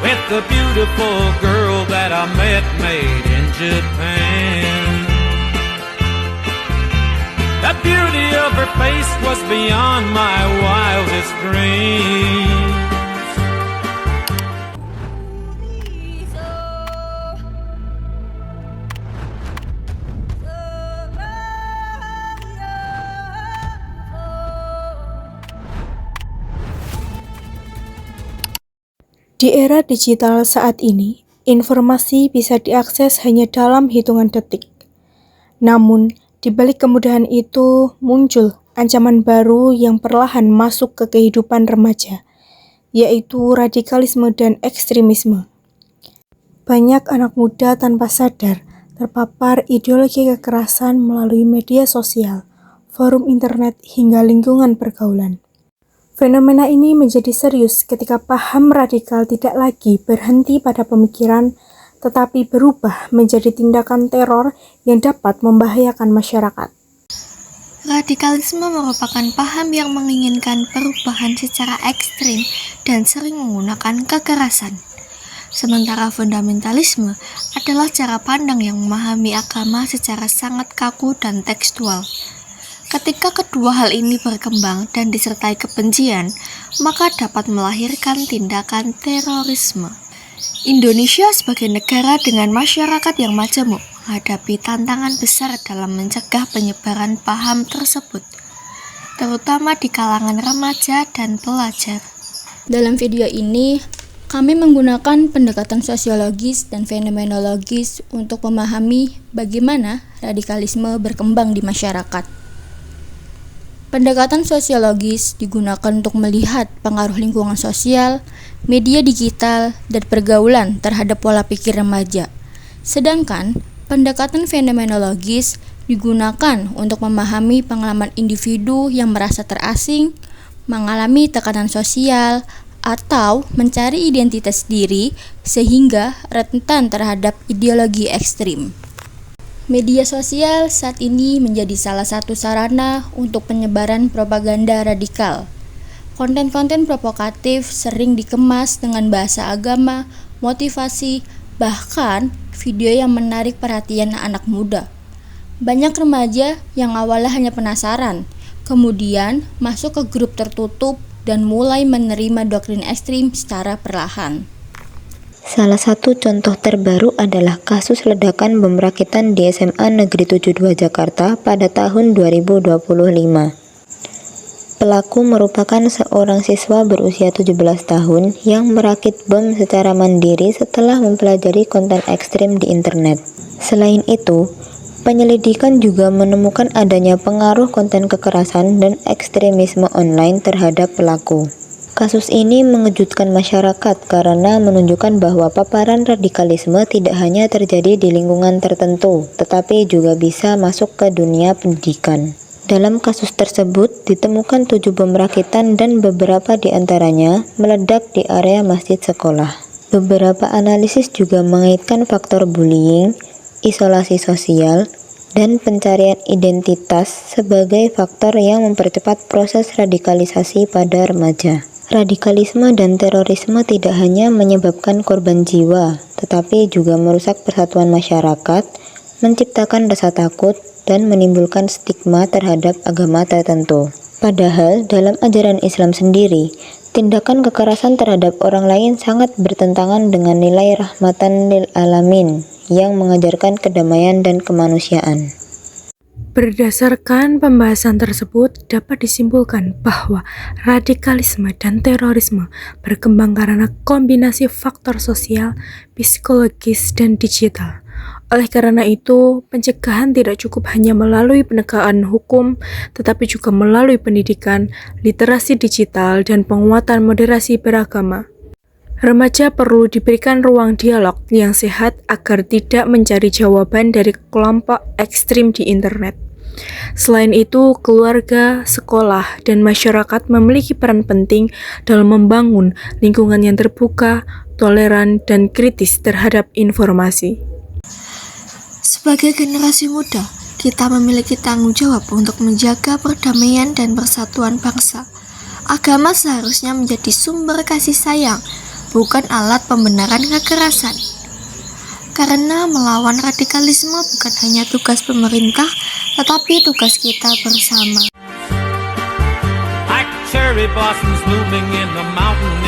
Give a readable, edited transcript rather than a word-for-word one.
with the beautiful girl that I met made in Japan. The beauty of her face was beyond my wildest dreams. Di era digital saat ini, informasi bisa diakses hanya dalam hitungan detik. Namun, di balik kemudahan itu muncul ancaman baru yang perlahan masuk ke kehidupan remaja, yaitu radikalisme dan ekstremisme. Banyak anak muda tanpa sadar terpapar ideologi kekerasan melalui media sosial, forum internet, hingga lingkungan pergaulan. Fenomena ini menjadi serius ketika paham radikal tidak lagi berhenti pada pemikiran, tetapi berubah menjadi tindakan teror yang dapat membahayakan masyarakat. Radikalisme merupakan paham yang menginginkan perubahan secara ekstrim dan sering menggunakan kekerasan. Sementara fundamentalisme adalah cara pandang yang memahami agama secara sangat kaku dan tekstual. Ketika kedua hal ini berkembang dan disertai kebencian, maka dapat melahirkan tindakan terorisme. Indonesia sebagai negara dengan masyarakat yang majemuk menghadapi tantangan besar dalam mencegah penyebaran paham tersebut, terutama di kalangan remaja dan pelajar. Dalam video ini, kami menggunakan pendekatan sosiologis dan fenomenologis untuk memahami bagaimana radikalisme berkembang di masyarakat. Pendekatan sosiologis digunakan untuk melihat pengaruh lingkungan sosial, media digital, dan pergaulan terhadap pola pikir remaja. Sedangkan pendekatan fenomenologis digunakan untuk memahami pengalaman individu yang merasa terasing, mengalami tekanan sosial, atau mencari identitas diri sehingga rentan terhadap ideologi ekstrim. Media sosial saat ini menjadi salah satu sarana untuk penyebaran propaganda radikal. Konten-konten provokatif sering dikemas dengan bahasa agama, motivasi, bahkan video yang menarik perhatian anak muda. Banyak remaja yang awalnya hanya penasaran, kemudian masuk ke grup tertutup dan mulai menerima doktrin ekstrim secara perlahan. Salah satu contoh terbaru adalah kasus ledakan bom rakitan di SMA Negeri 72 Jakarta pada tahun 2025. Pelaku merupakan seorang siswa berusia 17 tahun yang merakit bom secara mandiri setelah mempelajari konten ekstrim di internet. Selain itu, penyelidikan juga menemukan adanya pengaruh konten kekerasan dan ekstremisme online terhadap pelaku. Kasus ini mengejutkan masyarakat karena menunjukkan bahwa paparan radikalisme tidak hanya terjadi di lingkungan tertentu, tetapi juga bisa masuk ke dunia pendidikan. Dalam kasus tersebut, ditemukan 7 bom rakitan dan beberapa di antaranya meledak di area masjid sekolah. Beberapa analisis juga mengaitkan faktor bullying, isolasi sosial, dan pencarian identitas sebagai faktor yang mempercepat proses radikalisasi pada remaja. Radikalisme dan terorisme tidak hanya menyebabkan korban jiwa, tetapi juga merusak persatuan masyarakat, menciptakan rasa takut, dan menimbulkan stigma terhadap agama tertentu. Padahal, dalam ajaran Islam sendiri, tindakan kekerasan terhadap orang lain sangat bertentangan dengan nilai rahmatan lil alamin yang mengajarkan kedamaian dan kemanusiaan. Berdasarkan pembahasan tersebut, dapat disimpulkan bahwa radikalisme dan terorisme berkembang karena kombinasi faktor sosial, psikologis, dan digital. Oleh karena itu, pencegahan tidak cukup hanya melalui penegakan hukum, tetapi juga melalui pendidikan, literasi digital, dan penguatan moderasi beragama. Remaja perlu diberikan ruang dialog yang sehat agar tidak mencari jawaban dari kelompok ekstrim di internet. Selain itu, keluarga, sekolah, dan masyarakat memiliki peran penting dalam membangun lingkungan yang terbuka, toleran, dan kritis terhadap informasi. Sebagai generasi muda, kita memiliki tanggung jawab untuk menjaga perdamaian dan persatuan bangsa. Agama seharusnya menjadi sumber kasih sayang, bukan alat pembenaran kekerasan. Karena melawan radikalisme bukan hanya tugas pemerintah, tetapi tugas kita bersama. Like cherry blossoms blooming in the mountain